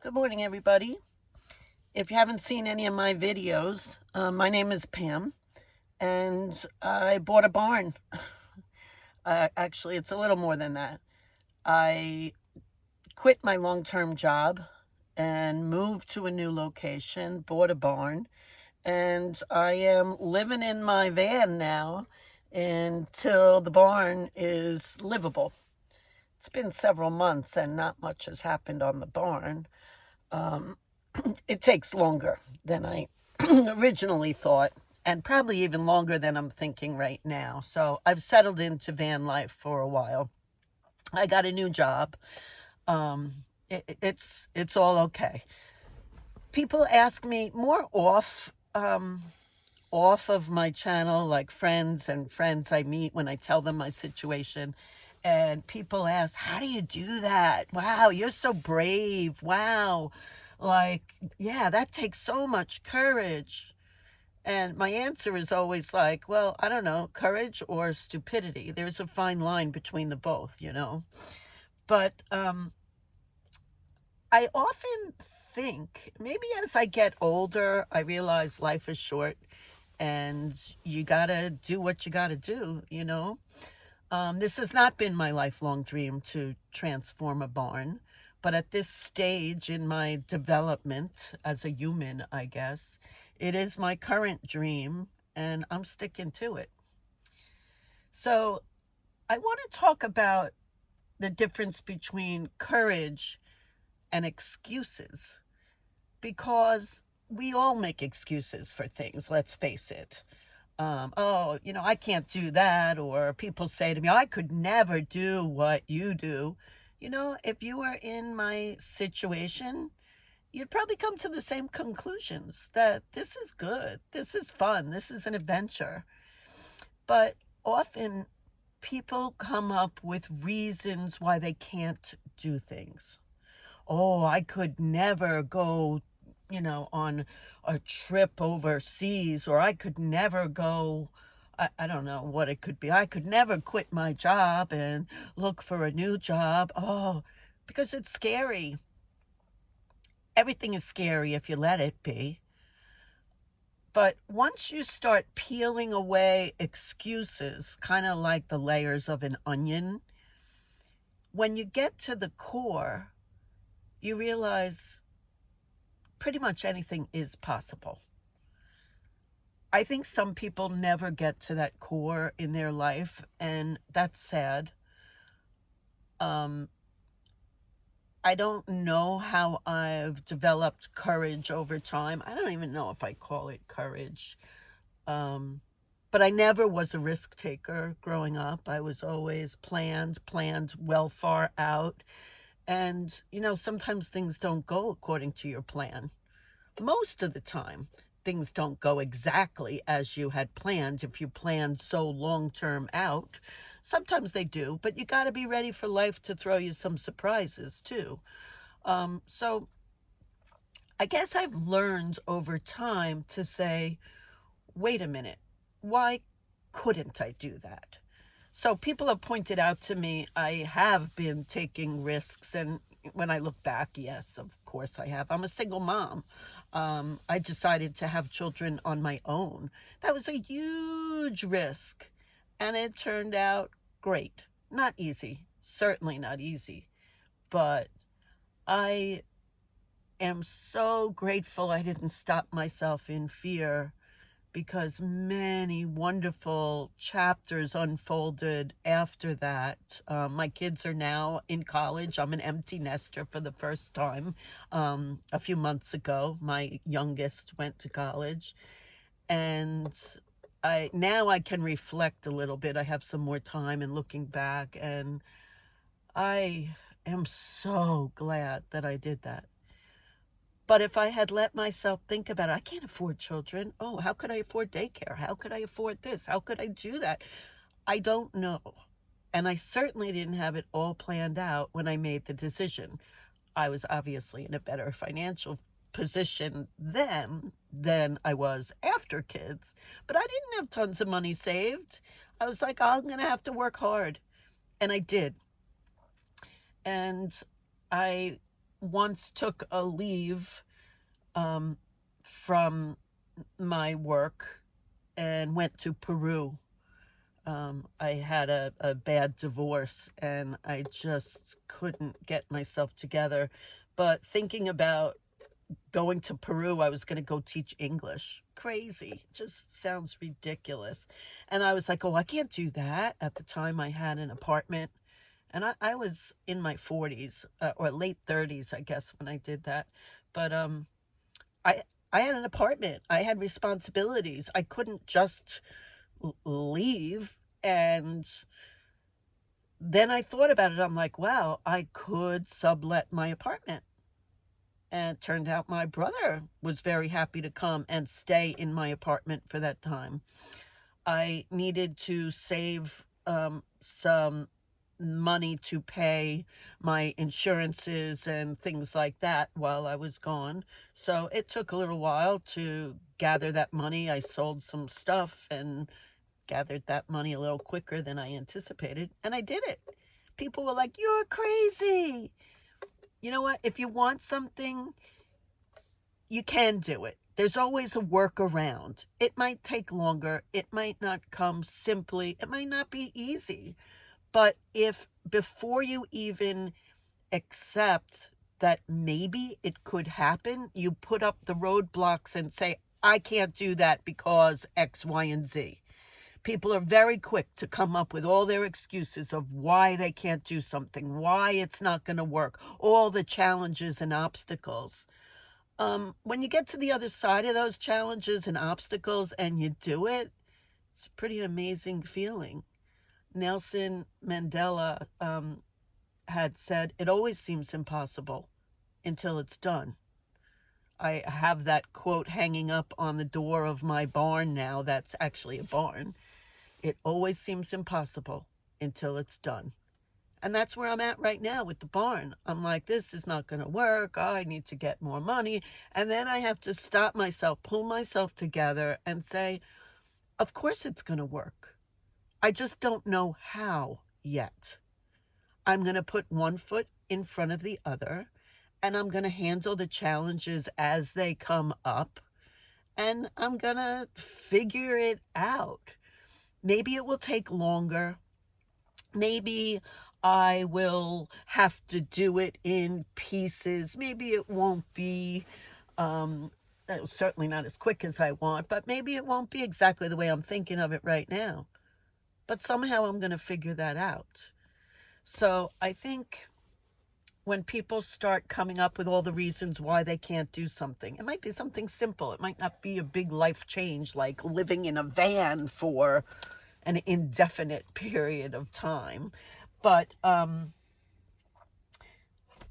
Good morning, everybody. If you haven't seen any of my videos, my name is Pam, and I bought a barn. Actually, it's a little more than that. I quit my long-term job and moved to a new location, bought a barn, and I am living in my van now until the barn is livable. It's been several months and not much has happened on the barn. Um, it takes longer than I originally thought, and probably even longer than I'm thinking right now. So I've settled into van life for a while. I got a new job. Um, it's all okay. People ask me more off of my channel, like friends I meet when I tell them my situation. And people ask, how do you do that? Wow, you're so brave. Wow. Like, yeah, that takes so much courage. And my answer is always like, well, I don't know, courage or stupidity. There's a fine line between the both. But I often think maybe as I get older, I realize life is short and you gotta do what you gotta do. This has not been my lifelong dream to transform a barn, but at this stage in my development as a human, I guess, it is my current dream and I'm sticking to it. So I want to talk about the difference between courage and excuses because we all make excuses for things, let's face it. I can't do that. Or people say to me, I could never do what you do. If you were in my situation, you'd probably come to the same conclusions that this is good, this is fun, this is an adventure. But often people come up with reasons why they can't do things. Oh, I could never go, on a trip overseas, or I could never go. I don't know what it could be. I could never quit my job and look for a new job. Oh, because it's scary. Everything is scary if you let it be. But once you start peeling away excuses, kind of like the layers of an onion, when you get to the core, you realize pretty much anything is possible. I think some people never get to that core in their life, and that's sad. Um, I don't know how I've developed courage over time. I don't even know if I call it courage. Um, but I never was a risk taker growing up. I was always planned well far out. And, sometimes things don't go according to your plan. Most of the time, things don't go exactly as you had planned. If you planned so long term out, sometimes they do, but you got to be ready for life to throw you some surprises too. So I guess I've learned over time to say, wait a minute, why couldn't I do that? So people have pointed out to me I have been taking risks, and when I look back, yes, of course I have. I'm a single mom. I decided to have children on my own. That was a huge risk, and it turned out great. Not easy, certainly not easy, but I am so grateful I didn't stop myself in fear because many wonderful chapters unfolded after that. My kids are now in college. I'm an empty nester for the first time. A few months ago, my youngest went to college, and I can reflect a little bit. I have some more time and looking back, and I am so glad that I did that. But if I had let myself think about it, I can't afford children. Oh, how could I afford daycare? How could I afford this? How could I do that? I don't know. And I certainly didn't have it all planned out when I made the decision. I was obviously in a better financial position then than I was after kids, but I didn't have tons of money saved. I was like, I'm going to have to work hard. And I did. And I once took a leave from my work and went to Peru. I had a bad divorce and I just couldn't get myself together. But thinking about going to Peru, I was going to go teach English. Crazy. Just sounds ridiculous. And I was like, oh, I can't do that. At the time, I had an apartment. And I was in my 40s or late 30s, I guess, when I did that. But I, I had an apartment. I had responsibilities. I couldn't just leave. And then I thought about it. I'm like, wow, I could sublet my apartment. And it turned out my brother was very happy to come and stay in my apartment for that time. I needed to save some money to pay my insurances and things like that while I was gone. So it took a little while to gather that money. I sold some stuff and gathered that money a little quicker than I anticipated, and I did it. People were like, "You're crazy." You know what? If you want something, you can do it. There's always a workaround. It might take longer. It might not come simply. It might not be easy. But if before you even accept that maybe it could happen, you put up the roadblocks and say, I can't do that because X, Y, and Z. People are very quick to come up with all their excuses of why they can't do something, why it's not going to work, all the challenges and obstacles. When you get to the other side of those challenges and obstacles and you do it, it's a pretty amazing feeling. Nelson Mandela had said, it always seems impossible until it's done. I have that quote hanging up on the door of my barn now. That's actually a barn. It always seems impossible until it's done. And that's where I'm at right now with the barn. I'm like, this is not going to work. Oh, I need to get more money. And then I have to stop myself, pull myself together and say, of course it's going to work. I just don't know how yet. I'm going to put one foot in front of the other, and I'm going to handle the challenges as they come up, and I'm going to figure it out. Maybe it will take longer. Maybe I will have to do it in pieces. Maybe it won't be certainly not as quick as I want, but maybe it won't be exactly the way I'm thinking of it right now. But somehow I'm going to figure that out. So I think when people start coming up with all the reasons why they can't do something, it might be something simple. It might not be a big life change like living in a van for an indefinite period of time. But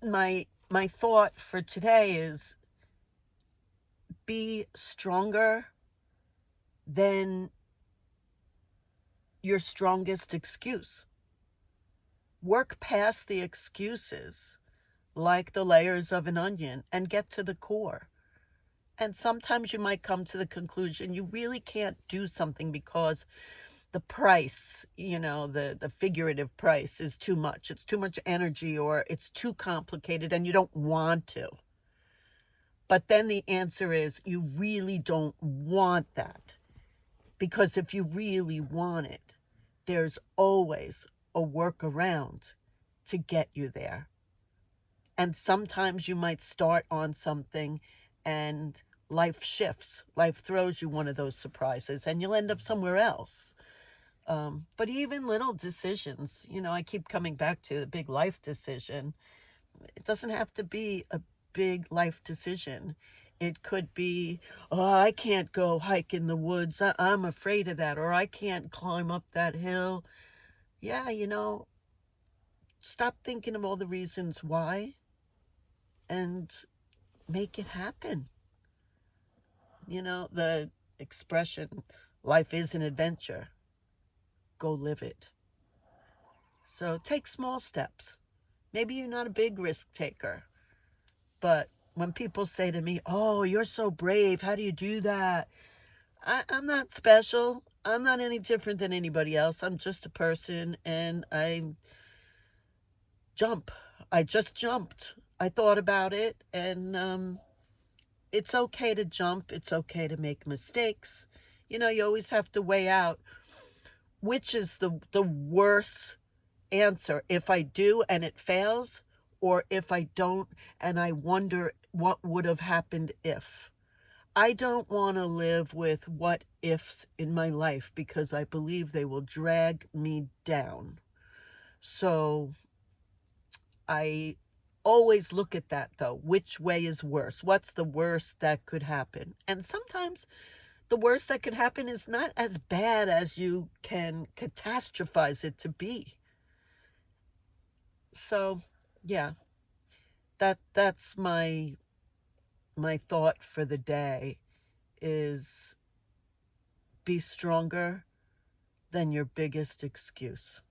my thought for today is be stronger than your strongest excuse. Work past the excuses like the layers of an onion and get to the core. And sometimes you might come to the conclusion you really can't do something because the price, the figurative price is too much. It's too much energy, or it's too complicated and you don't want to. But then the answer is you really don't want that. Because if you really want it, there's always a workaround to get you there. And sometimes you might start on something and life shifts. Life throws you one of those surprises and you'll end up somewhere else. But even little decisions, I keep coming back to the big life decision. It doesn't have to be a big life decision. It could be, oh, I can't go hike in the woods. I'm afraid of that. Or I can't climb up that hill. Yeah, stop thinking of all the reasons why and make it happen. The expression, life is an adventure. Go live it. So take small steps. Maybe you're not a big risk taker, but when people say to me, oh, you're so brave, how do you do that? I'm not special. I'm not any different than anybody else. I'm just a person, and I just jumped. I thought about it, and it's okay to jump. It's okay to make mistakes. You always have to weigh out which is the worst answer, if I do and it fails, or if I don't and I wonder what would have happened if. I don't want to live with what ifs in my life because I believe they will drag me down. So I always look at that though. Which way is worse? What's the worst that could happen? And sometimes the worst that could happen is not as bad as you can catastrophize it to be. So, yeah, that's my thought for the day is be stronger than your biggest excuse.